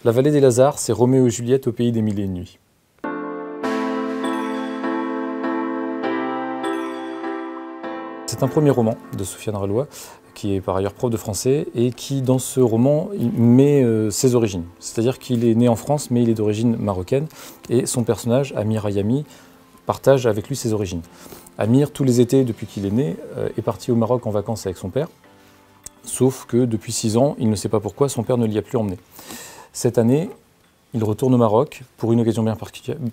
La vallée des Lazars, c'est Roméo et Juliette au pays des mille et une nuits. C'est un premier roman de Sofiane Relois, qui est par ailleurs prof de français, et qui, dans ce roman, met ses origines. C'est-à-dire qu'il est né en France, mais il est d'origine marocaine, et son personnage, Amir Ayami, partage avec lui ses origines. Amir, tous les étés, depuis qu'il est né, est parti au Maroc en vacances avec son père, sauf que depuis 6 ans, il ne sait pas pourquoi, son père ne l'y a plus emmené. Cette année, il retourne au Maroc pour une occasion bien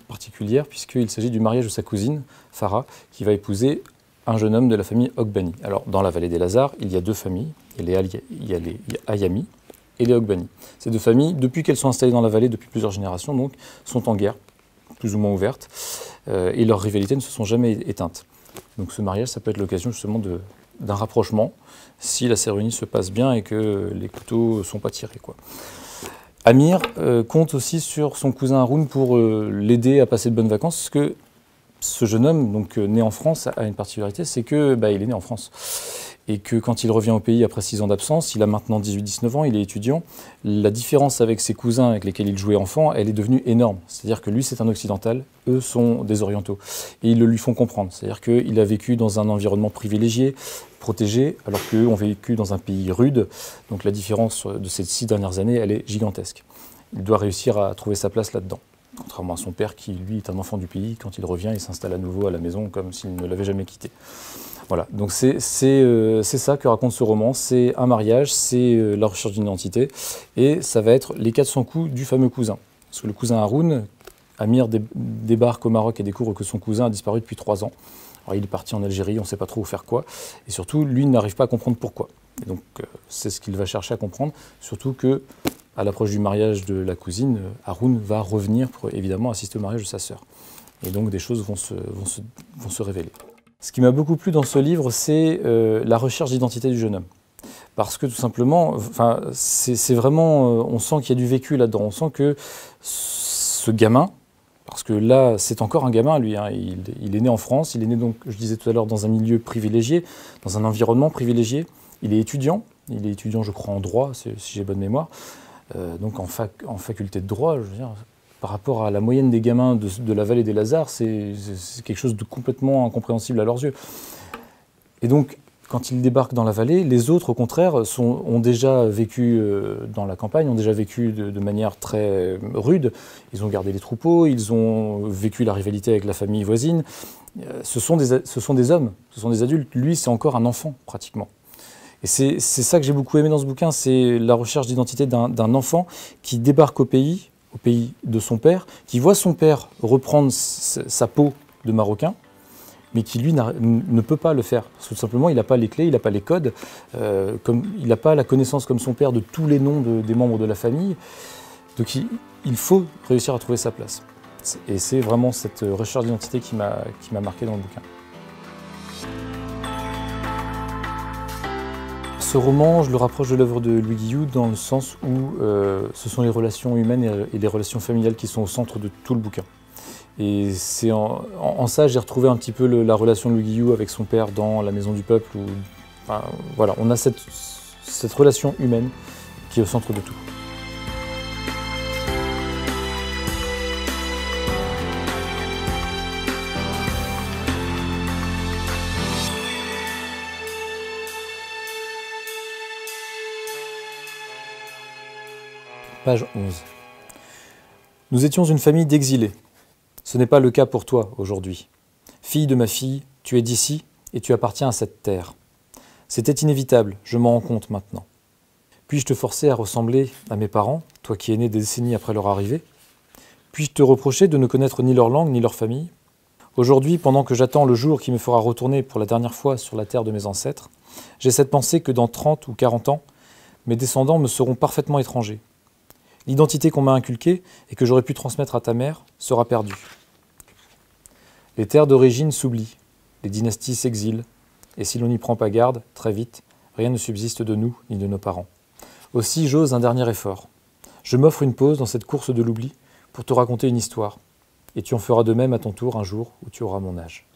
particulière, puisqu'il s'agit du mariage de sa cousine, Farah, qui va épouser un jeune homme de la famille Ogbani. Alors, dans la vallée des Lazars, il y a 2 familles. Il y a les Ayami et les Ogbani. Ces 2 familles, depuis qu'elles sont installées dans la vallée depuis plusieurs générations, donc, sont en guerre, plus ou moins ouverte, et leurs rivalités ne se sont jamais éteintes. Donc ce mariage, ça peut être l'occasion justement d'un rapprochement, si la cérémonie se passe bien et que les couteaux ne sont pas tirés, quoi. Amir compte aussi sur son cousin Haroun pour l'aider à passer de bonnes vacances, parce que ce jeune homme, donc né en France, a une particularité, c'est que il est né en France. Et que quand il revient au pays après 6 ans d'absence, il a maintenant 18-19 ans, il est étudiant, la différence avec ses cousins avec lesquels il jouait enfant, elle est devenue énorme. C'est-à-dire que lui, c'est un occidental, eux sont des orientaux. Et ils le lui font comprendre. C'est-à-dire qu'il a vécu dans un environnement privilégié, protégé, alors qu'eux ont vécu dans un pays rude. Donc la différence de ces 6 dernières années, elle est gigantesque. Il doit réussir à trouver sa place là-dedans. Contrairement à son père qui, lui, est un enfant du pays. Quand il revient, il s'installe à nouveau à la maison comme s'il ne l'avait jamais quitté. Voilà, donc c'est ça que raconte ce roman, c'est un mariage, c'est la recherche d'une identité, et ça va être les 400 coups du fameux cousin. Parce que le cousin Haroun, Amir débarque au Maroc et découvre que son cousin a disparu depuis 3 ans. Alors il est parti en Algérie, on ne sait pas trop où faire quoi, et surtout, lui n'arrive pas à comprendre pourquoi. Et donc c'est ce qu'il va chercher à comprendre, surtout que à l'approche du mariage de la cousine, Haroun va revenir pour évidemment assister au mariage de sa sœur. Et donc des choses vont se révéler. Ce qui m'a beaucoup plu dans ce livre, c'est la recherche d'identité du jeune homme. Parce que tout simplement, c'est vraiment, on sent qu'il y a du vécu là-dedans. On sent que ce gamin, parce que là, c'est encore un gamin, lui, hein, il est né en France, il est né, donc, je disais tout à l'heure, dans un milieu privilégié, dans un environnement privilégié. Il est étudiant, je crois, en droit, si j'ai bonne mémoire, donc en faculté de droit, je veux dire. Par rapport à la moyenne des gamins de la vallée des Lazars, c'est quelque chose de complètement incompréhensible à leurs yeux. Et donc, quand ils débarquent dans la vallée, les autres, au contraire, ont déjà vécu dans la campagne, ont déjà vécu de manière très rude. Ils ont gardé les troupeaux, ils ont vécu la rivalité avec la famille voisine. Ce sont des hommes, ce sont des adultes. Lui, c'est encore un enfant, pratiquement. Et c'est ça que j'ai beaucoup aimé dans ce bouquin, c'est la recherche d'identité d'un enfant qui débarque au pays de son père, qui voit son père reprendre sa peau de Marocain, mais qui, lui, ne peut pas le faire. Parce que tout simplement, il n'a pas les clés, il n'a pas les codes, il n'a pas la connaissance comme son père de tous les noms des membres de la famille. Donc il faut réussir à trouver sa place. Et c'est vraiment cette recherche d'identité qui m'a marqué dans le bouquin. Ce roman, je le rapproche de l'œuvre de Louis Guillou dans le sens où ce sont les relations humaines et les relations familiales qui sont au centre de tout le bouquin. Et c'est en ça j'ai retrouvé un petit peu la relation de Louis Guillou avec son père dans La Maison du Peuple. Voilà, on a cette relation humaine qui est au centre de tout. Page 11. Nous étions une famille d'exilés. Ce n'est pas le cas pour toi aujourd'hui. Fille de ma fille, tu es d'ici et tu appartiens à cette terre. C'était inévitable, je m'en rends compte maintenant. Puis-je te forcer à ressembler à mes parents, toi qui es né des décennies après leur arrivée? Puis-je te reprocher de ne connaître ni leur langue ni leur famille? Aujourd'hui, pendant que j'attends le jour qui me fera retourner pour la dernière fois sur la terre de mes ancêtres, j'ai cette pensée que dans 30 ou 40 ans, mes descendants me seront parfaitement étrangers. L'identité qu'on m'a inculquée et que j'aurais pu transmettre à ta mère sera perdue. Les terres d'origine s'oublient, les dynasties s'exilent, et si l'on n'y prend pas garde, très vite, rien ne subsiste de nous ni de nos parents. Aussi j'ose un dernier effort. Je m'offre une pause dans cette course de l'oubli pour te raconter une histoire, et tu en feras de même à ton tour un jour où tu auras mon âge.